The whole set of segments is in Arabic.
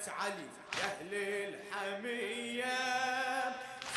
علي يا أهل الحمية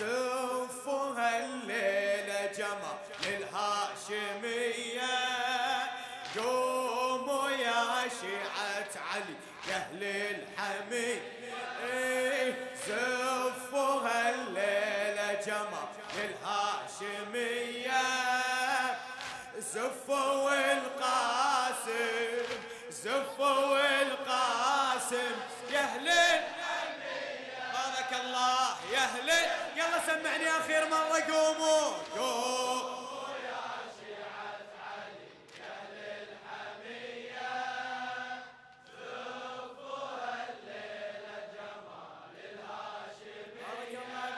زفوا هالليلة جمر للهاشمية قوموا يا شيعة علي يا أهل الحمية زفوا هالليلة جمر للهاشمية زفوا القاسم زفوا القاسم يا أهل بارك الله يا أهل يلا سمعني آخر مرة قوموا قوموا يا شيعة علي يا أهل الحمية زفوا الليلة جمال الهاشمية بارك الله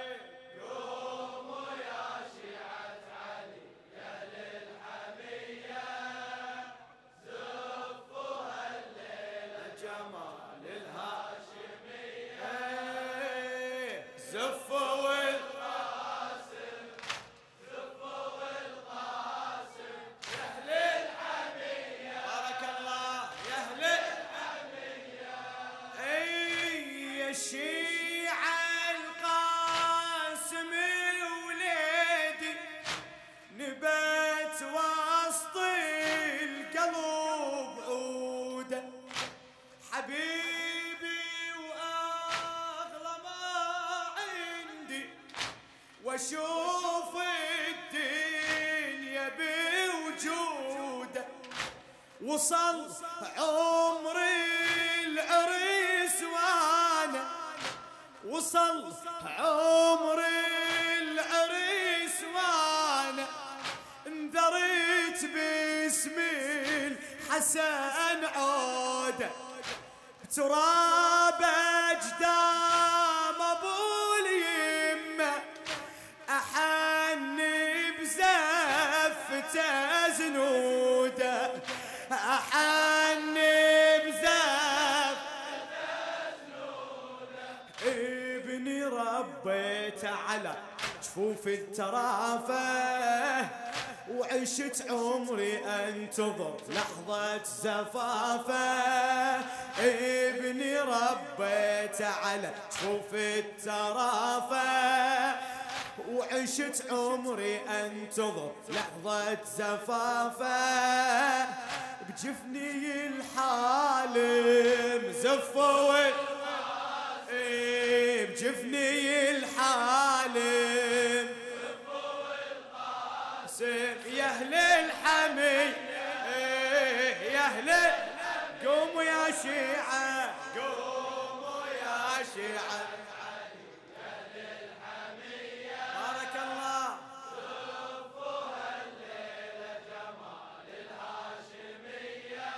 بك قوموا يا شيعة علي يا أهل الحمية زفوا الليلة جمال الهاشمية زفوا القاسم زفوا القاسم يا أهل الحمية بارك الله يا أهل الحمية يا شيعة القاسم وليدي نبات وسط القلب عوده حبيبي وأغلى ما عندي واشوف الدنيا بوجوده وصل عمري العريس وانا وصل عمري العريس وانا انذريت باسم الحسن عوده بتراب اجدام ابو اليمه احن بزفته زنوده احن بزفته زنوده ابني ربيته على جفوف الترافه وعشت عمري انتظر لحظة زفافه ابني ربيته على جفوف الترافه وعشت عمري انتظر لحظة زفافه بجفني الحالم زفوا بجفني الحالم يا أهل الحمي يا أهل قوموا يا شيعة قوموا يا شيعة بارك الله زفوا الليلة جمال الهاشمية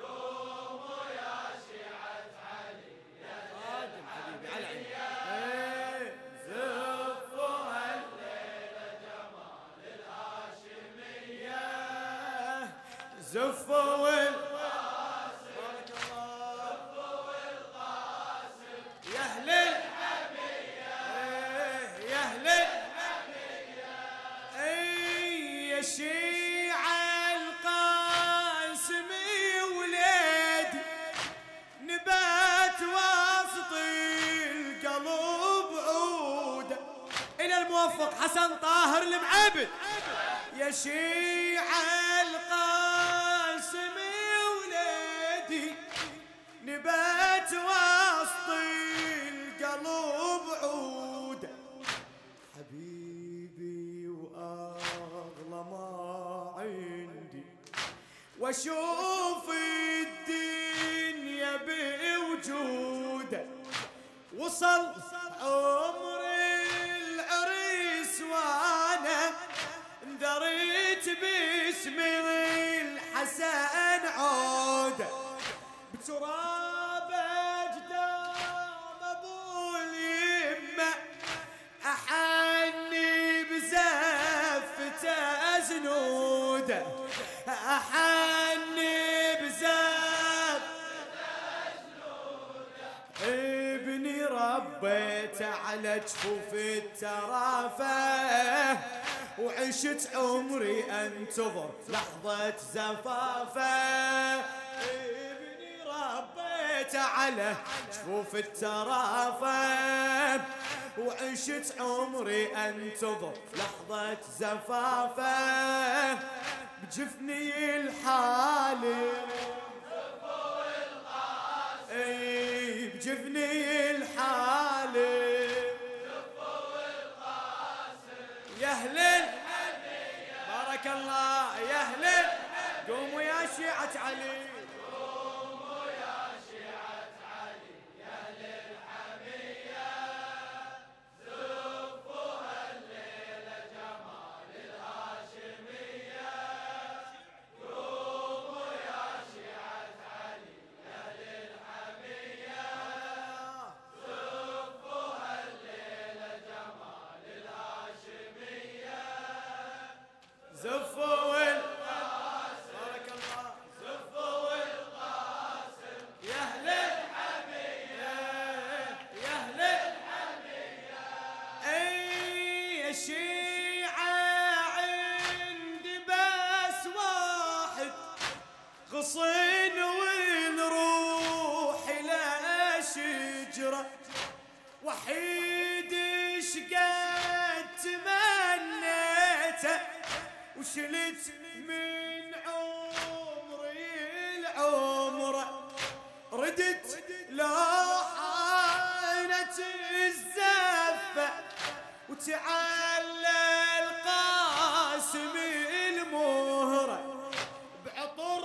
قوموا يا شيعة علي يا خادم حبيبي على عيني زفوا الليلة جمال الهاشمية زفوا القاسم بارك الله زفوا القاسم يا أهل الحمية يا أهل الحمية يا شيعة القاسم وليدي نبات وسط القلب عوده إلى الموفق حسن طاهر المعبد يا شيعة القاسم وليدي نبات وسط القلب عوده حبيبي وأغلى ما عندي واشوف الدنيا بوجوده وصل عمري العريس وانا انذريت باسم الحسن عوده بتراب اجدام ابو اليمه احني بزفته زنوده احني بزفته زنوده ابني ربيته على جفوف الترافه وعشت عمري انتظر لحظة زفافه ابني ربيته تمنيت على جفوف الترافة، وعشت عمري انتظر لحظة زفافه، بجفني الحالي بجفني الحالي يا اهل بارك الله يا اهل قوموا يا شيعة علي، قوموا يا شيعة علي يا أهل الحمية، زفوها الليلة جمال الهاشمية. قوموا يا شيعة علي يا أهل الحمية، زفوها الليلة جمال الهاشمية. زفوا غصن ونروح إلى شجرة، وحيد شقد تمنيته، وشلت من عمري العمره، ردت لو حانت الزفة، وتعلى القاسم المهرة، بعطر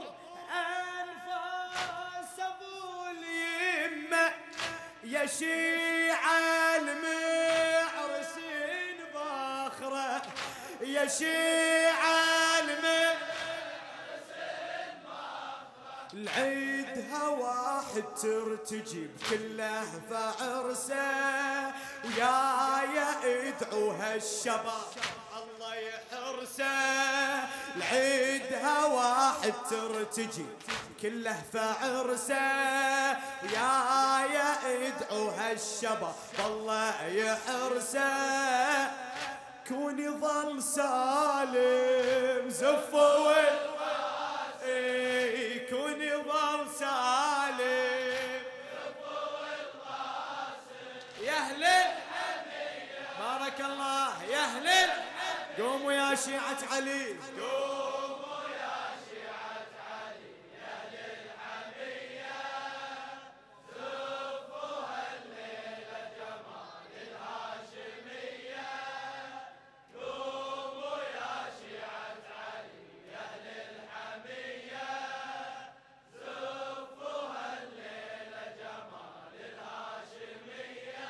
أنفاس أبو اليمة، يا شيعة المعرس باخرة، يا شيعة المعرس باخرة. العيدها واحد ترتجي بكله فعرسه، ويا ادعوها الشباب الله يحرسه. العيدها واحد ترتجي كله فعرسه، ويا ادعوها الشباب الله يحرسه. كوني ظل سالم زفوا كوني ظل سالم يا اهل بارك الله يا اهل قوموا يا شيعة علي، قوموا يا شيعة علي يا أهل الحمية، زفوها الليلة جمال الهاشمية. قوموا يا شيعة علي يا أهل الحمية، زفوها الليلة جمال الهاشمية.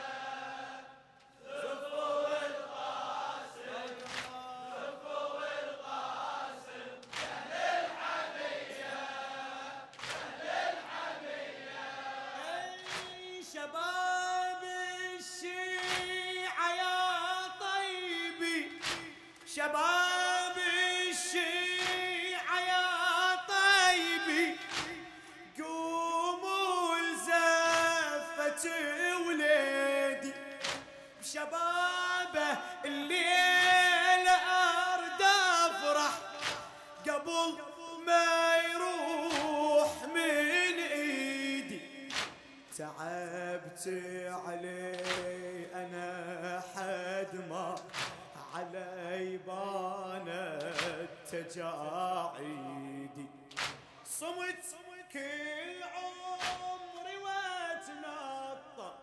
شباب الشيعة يا طيبي، شباب الشيعة يا طيبي، قوموا لزفة وليدي، بشبابه الليلة أرد أفرح، قبل ما يروح من إيدي. تعبت علي أنا حد ما علي بانت تجاعيدي، صمت كل عمري واتنطر،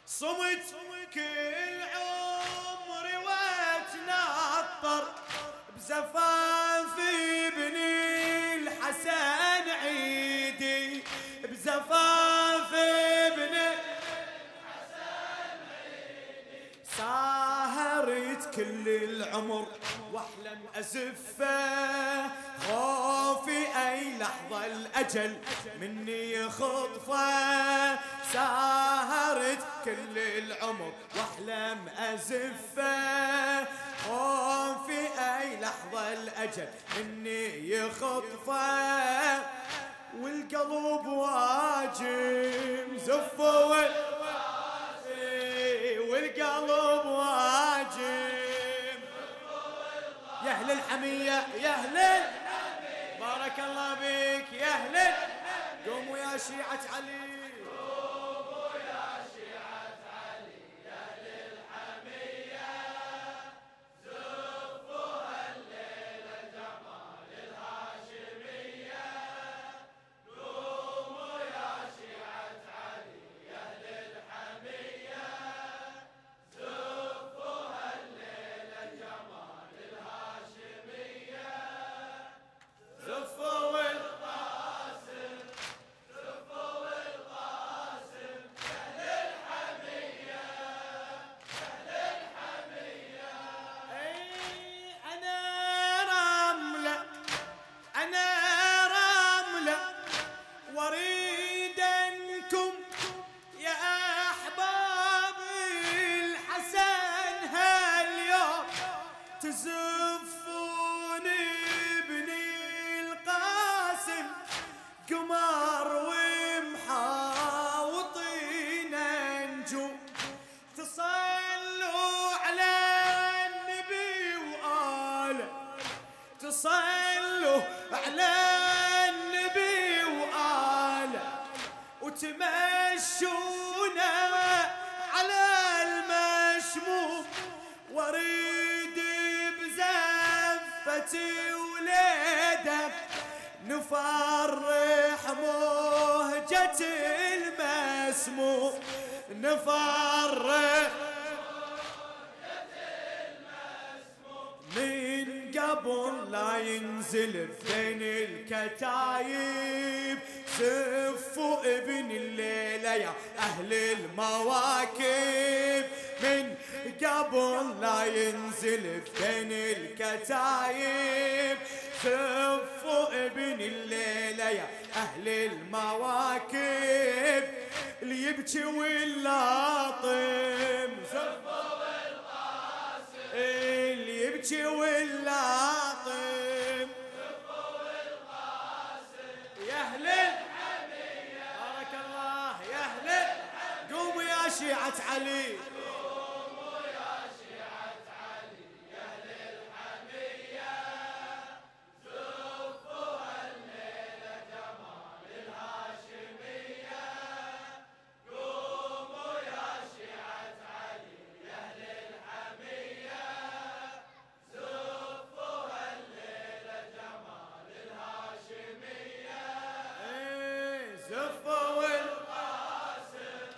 صمت كل عمري واتنطر، بزفافي بني الحسن عيدي، بزفافي بني الحسن عيدي. ساهرت كل العمر واحلم ازفه، خوفي اي لحظه الاجل مني يخطفه. ساهرت كل العمر واحلم ازفه، خوفي اي لحظه الاجل مني يخطفه. والقلب واجم زفه والقلب واجم. يا اهل الحمية يا اهل بارك الله بك يا اهل قوموا يا شيعة علي، قوموا يا شيعة علي يا أهل الحمية، زفوها الليلة جمال الهاشمية. قوموا يا شيعة علي يا أهل الحمية، زفوها الليلة جمال الهاشمية. زفوا واريد انكم يا احباب الحسن هاليوم تزفون ابني القاسم قمر ومحاوطين نجوم، تصلوا على النبي وآله، تصلوا على النبي وآله، وتمشونا على المشموم، واريد بزفتي وليدك نفرح مهجة المسموم، نفرح من قبل لا ينزل بين الكتايب، زفوا ابن الليلة يا أهل المواكب، من قبل لا ينزل بين الكتايب، زفوا ابن الليلة يا أهل المواكب، اللي يبكي واللاطم زفوا القاسم، اللي يبكي واللاطم زفوا القاسم يا أهل الحمية، بارك الله يا أهل. قوموا يا شيعة علي، قوموا يا شيعة علي يا أهل الحمية، زفوها الليلة جمال الهاشمية. قوموا يا شيعة علي يا أهل الحمية، زفوها الليلة جمال الهاشمية. زفوا القاسم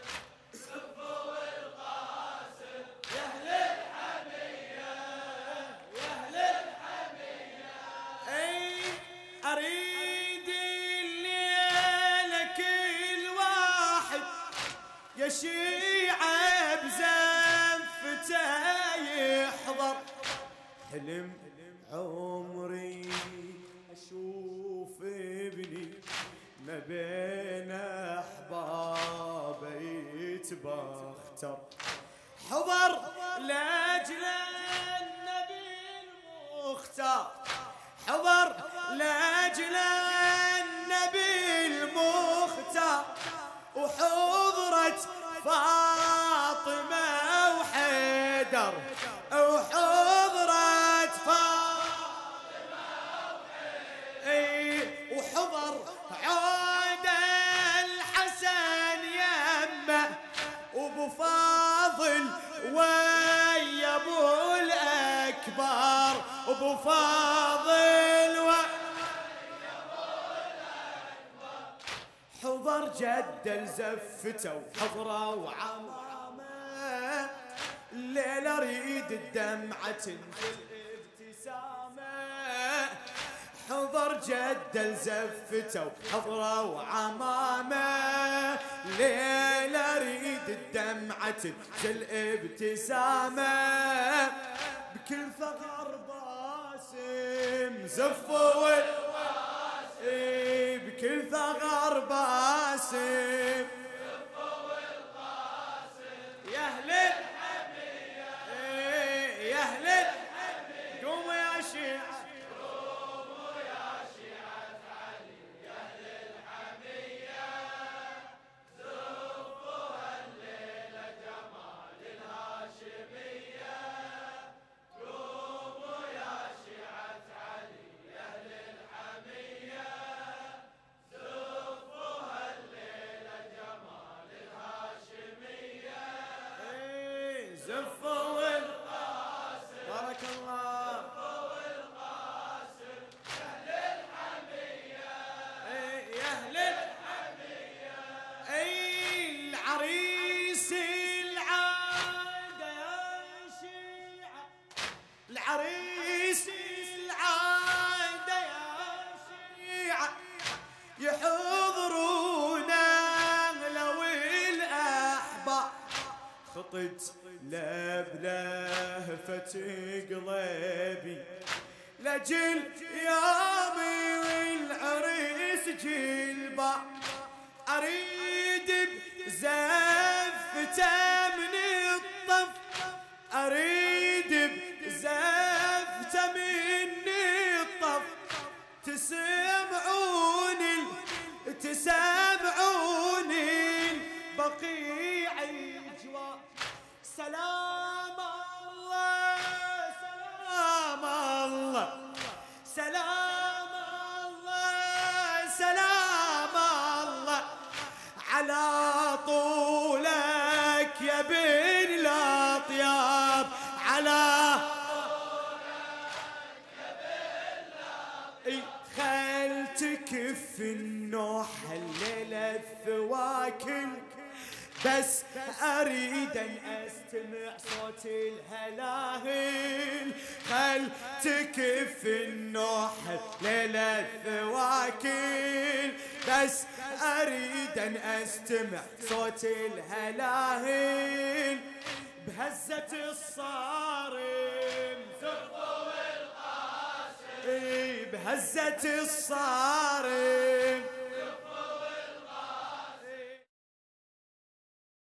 زفوا القاسم يا أهل الحمية يا أهل الحمية. أريد الليلة كل واحد يا شيعة بزفته يحضر، حلم عمري أشوف ابني ما بين أحبابه يتبختر، حضر لاجل النبي المختار، حضر لاجل النبي المختار، وحضرت فاطمة وحيدر، وحضرت فاطمة وحيدر، وحضر عود الحسن يمه وابو فاضل ويا ابو الاكبر، ابو فاضل حضر جد الزفته وحضره وعمامه، الليله اريد الدمعه تنزل ابتسامه، حضر جد الزفته وحضره وعمامه، الليله اريد الدمعه تنزل ابتسامه، بكل ثغر باسم زفوا بكل ثغر باسم يا أهل الحمية يا أهل قوموا يا شيعة، قوموا يا شيعة علي يا أهل الحمية، زفوها الليلة جمال الهاشمية. قوموا يا شيعة علي يا أهل الحمية، زفوها قلبي لجل يامي والعريس جلبا أريد بزفته من الطف أريد بزفته من الطف تسمعوني البقيع الجوا سلام الله سلام الله سلام الله سلام الله على طولك يا بن الأطياب على خل تكف النوح الليلة الثواكل بس أريد أن أستمع صوت الهلاهل خل تكف النوح الليلة الثواكل بس أريد أن أستمع صوت الهلاهل بهزة الصارم بهزة الصارم